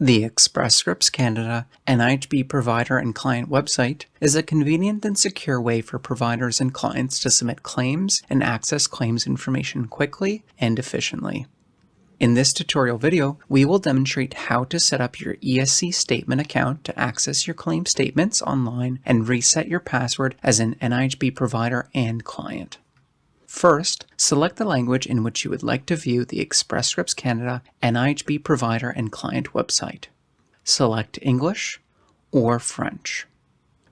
The Express Scripts Canada NIHB provider and client website is a convenient and secure way for providers and clients to submit claims and access claims information quickly and efficiently. In this tutorial video, we will demonstrate how to set up your ESC Statement account to access your claim statements online and reset your password as an NIHB provider and client. First, select the language in which you would like to view the Express Scripts Canada NIHB provider and client website. Select English or French.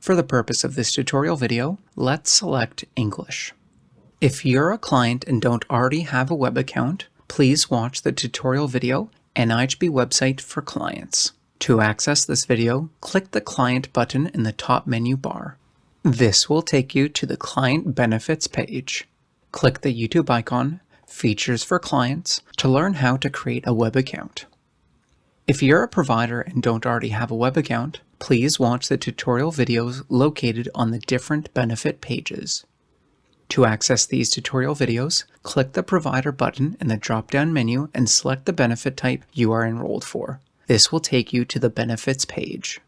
For the purpose of this tutorial video, let's select English. If you're a client and don't already have a web account, please watch the tutorial video NIHB website for clients. To access this video, click the Client button in the top menu bar. This will take you to the Client Benefits page. Click the YouTube icon, Features for Clients, to learn how to create a web account. If you're a provider and don't already have a web account, please watch the tutorial videos located on the different benefit pages. To access these tutorial videos, click the Provider button in the drop-down menu and select the benefit type you are enrolled for. This will take you to the Benefits page.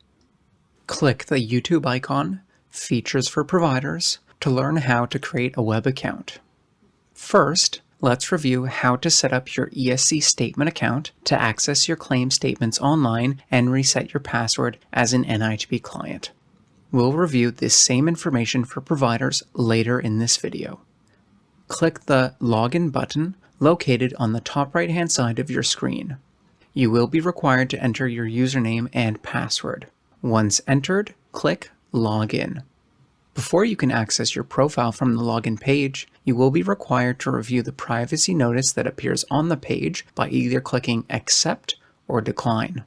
Click the YouTube icon, Features for Providers, to learn how to create a web account. First, let's review how to set up your ESC Statement account to access your claim statements online and reset your password as an NIHB client. We'll review this same information for providers later in this video. Click the Login button located on the top right-hand side of your screen. You will be required to enter your username and password. Once entered, click Login. Before you can access your profile from the login page, you will be required to review the privacy notice that appears on the page by either clicking Accept or Decline.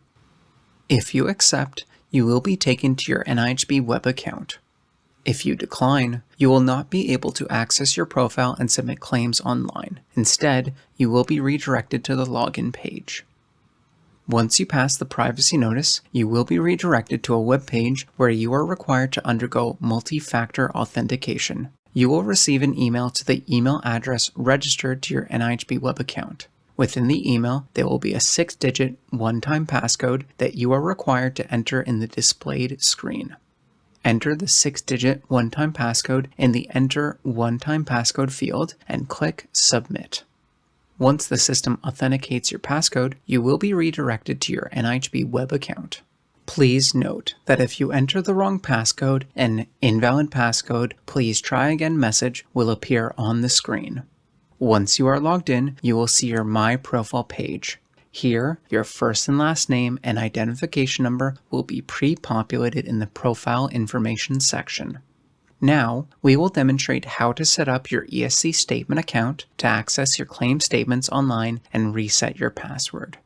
If you accept, you will be taken to your NIHB web account. If you decline, you will not be able to access your profile and submit claims online. Instead, you will be redirected to the login page. Once you pass the privacy notice, you will be redirected to a web page where you are required to undergo multi-factor authentication. You will receive an email to the email address registered to your NIHB web account. Within the email, there will be a 6-digit one-time passcode that you are required to enter in the displayed screen. Enter the 6-digit one-time passcode in the Enter One-Time Passcode field and click Submit. Once the system authenticates your passcode, you will be redirected to your NIHB web account. Please note that if you enter the wrong passcode, an invalid passcode, please try again message will appear on the screen. Once you are logged in, you will see your My Profile page. Here, your first and last name and identification number will be pre-populated in the Profile Information section. Now, we will demonstrate how to set up your ESC Statement account to access your claim statements online and reset your password.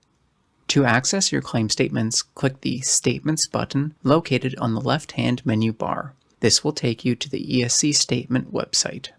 To access your claim statements, click the Statements button located on the left-hand menu bar. This will take you to the ESC Statement website.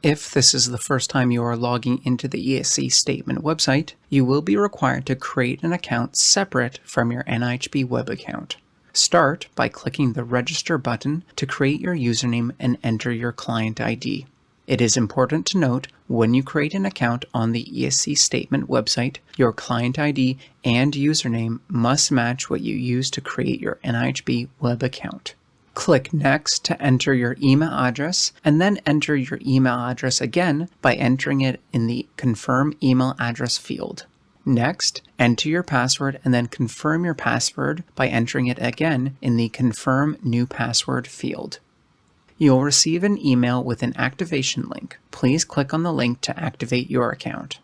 If this is the first time you are logging into the ESC Statement website, you will be required to create an account separate from your NIHB web account. Start by clicking the Register button to create your username and enter your client ID. It is important to note, when you create an account on the ESC Statement website, your client ID and username must match what you use to create your NIHB web account. Click Next to enter your email address, and then enter your email address again by entering it in the Confirm Email Address field. Next, enter your password and then confirm your password by entering it again in the Confirm New Password field. You'll receive an email with an activation link. Please click on the link to activate your account.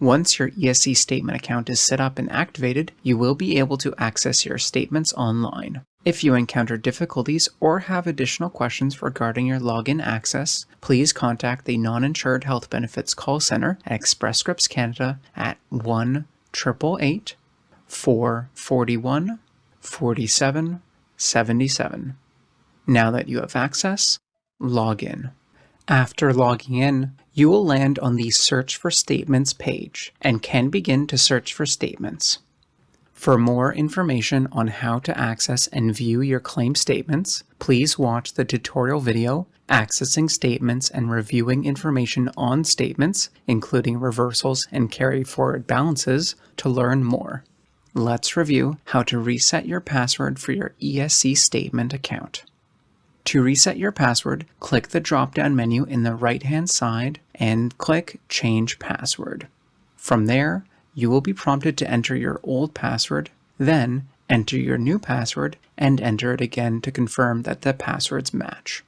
Once your ESC Statement account is set up and activated, you will be able to access your statements online. If you encounter difficulties or have additional questions regarding your login access, please contact the Non-Insured Health Benefits Call Center at Express Scripts Canada at 1-888-441-4777. Now that you have access, log in. After logging in, you will land on the Search for Statements page and can begin to search for statements. For more information on how to access and view your claim statements, please watch the tutorial video, Accessing Statements and Reviewing Information on Statements, including reversals and carry forward balances, to learn more. Let's review how to reset your password for your ESC Statement account. To reset your password, click the drop-down menu in the right-hand side and click Change Password. From there, you will be prompted to enter your old password, then enter your new password and enter it again to confirm that the passwords match.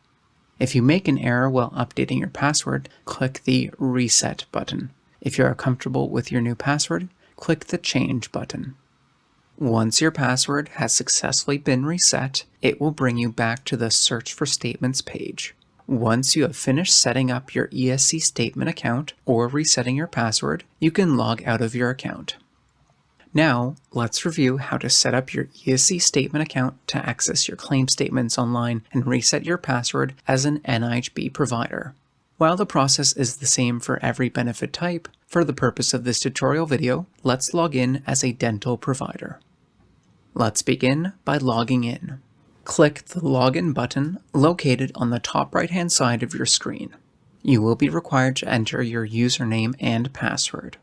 If you make an error while updating your password, click the Reset button. If you are comfortable with your new password, click the Change button. Once your password has successfully been reset, it will bring you back to the Search for Statements page. Once you have finished setting up your ESC Statement account or resetting your password, you can log out of your account. Now, let's review how to set up your ESC Statement account to access your claim statements online and reset your password as an NIHB provider. While the process is the same for every benefit type, for the purpose of this tutorial video, let's log in as a dental provider. Let's begin by logging in. Click the Login button located on the top right-hand side of your screen. You will be required to enter your username and password.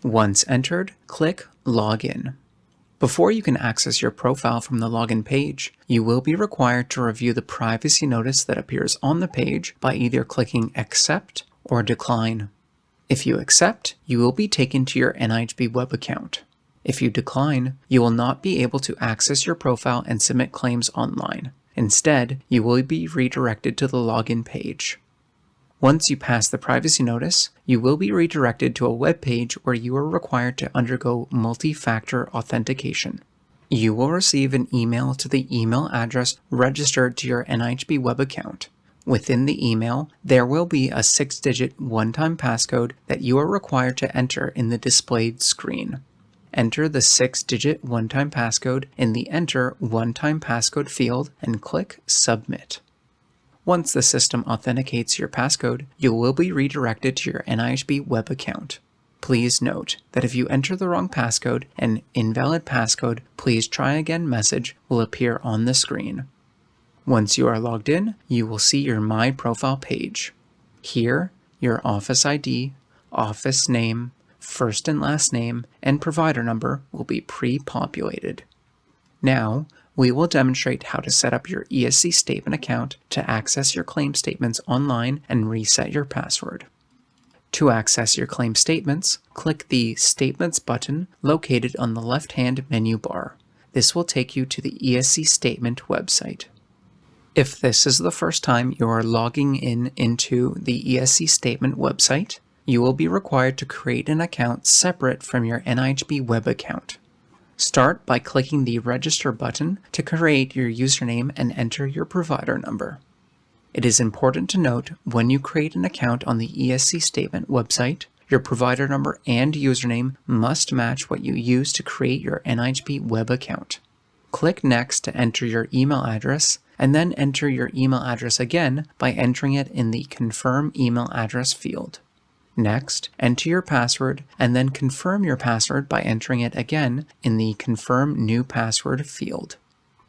Once entered, click Login. Before you can access your profile from the login page, you will be required to review the privacy notice that appears on the page by either clicking Accept or Decline. If you accept, you will be taken to your NIHB web account. If you decline, you will not be able to access your profile and submit claims online. Instead, you will be redirected to the login page. Once you pass the privacy notice, you will be redirected to a web page where you are required to undergo multi-factor authentication. You will receive an email to the email address registered to your NIHB web account. Within the email, there will be a 6-digit one-time passcode that you are required to enter in the displayed screen. Enter the 6-digit one-time passcode in the Enter One-Time Passcode field and click Submit. Once the system authenticates your passcode, you will be redirected to your NIHB web account. Please note that if you enter the wrong passcode, an invalid passcode, please try again message will appear on the screen. Once you are logged in, you will see your My Profile page. Here, your office ID, office name, first and last name, and provider number will be pre-populated. Now, we will demonstrate how to set up your ESC Statement account to access your claim statements online and reset your password. To access your claim statements, click the Statements button located on the left-hand menu bar. This will take you to the ESC Statement website. If this is the first time you are logging into the ESC Statement website, you will be required to create an account separate from your NIHB web account. Start by clicking the Register button to create your username and enter your provider number. It is important to note when you create an account on the ESC Statement website, your provider number and username must match what you used to create your NIHB web account. Click Next to enter your email address, and then enter your email address again by entering it in the Confirm Email Address field. Next, enter your password and then confirm your password by entering it again in the Confirm New Password field.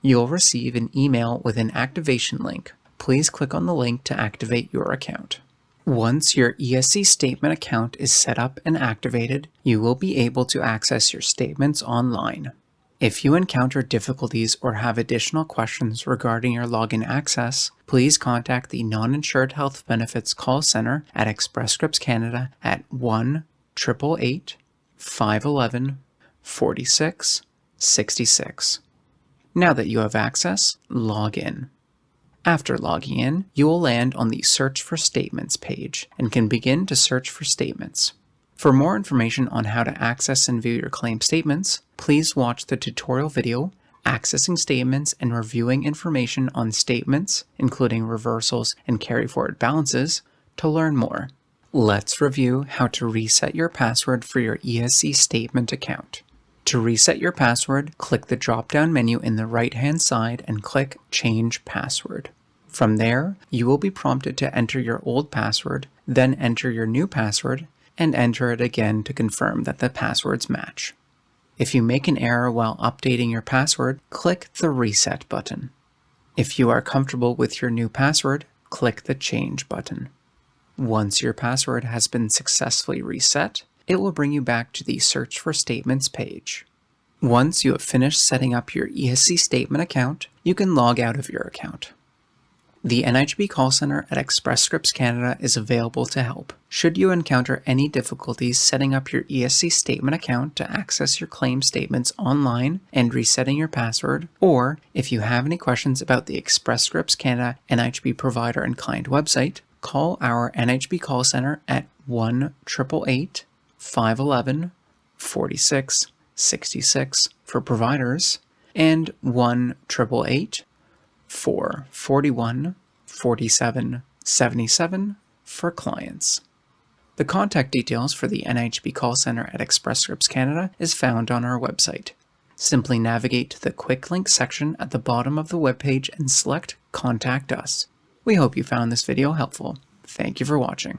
You'll receive an email with an activation link. Please click on the link to activate your account. Once your ESC Statement account is set up and activated, you will be able to access your statements online. If you encounter difficulties or have additional questions regarding your login access, please contact the Non-Insured Health Benefits Call Center at Express Scripts Canada at 1-888-511-4666. Now that you have access, log in. After logging in, you will land on the Search for Statements page and can begin to search for statements. For more information on how to access and view your claim statements, please watch the tutorial video, Accessing Statements and Reviewing Information on Statements, including reversals and carry-forward balances, to learn more. Let's review how to reset your password for your ESC Statement account. To reset your password, click the drop-down menu in the right-hand side and click Change Password. From there, you will be prompted to enter your old password, then enter your new password, and enter it again to confirm that the passwords match. If you make an error while updating your password, click the Reset button. If you are comfortable with your new password, click the Change button. Once your password has been successfully reset, it will bring you back to the Search for Statements page. Once you have finished setting up your ESC Statement account, you can log out of your account. The NIHB call center at Express Scripts Canada is available to help. Should you encounter any difficulties setting up your ESC Statement account to access your claim statements online and resetting your password, or if you have any questions about the Express Scripts Canada NIHB provider and client website, call our NIHB call center at 1-888-511-4666 for providers and 1-888-441-4777 for clients. The contact details for the NIHB call center at Express Scripts Canada is found on our website. Simply navigate to the quick link section at the bottom of the webpage and select Contact Us. We hope you found this video helpful. Thank you for watching.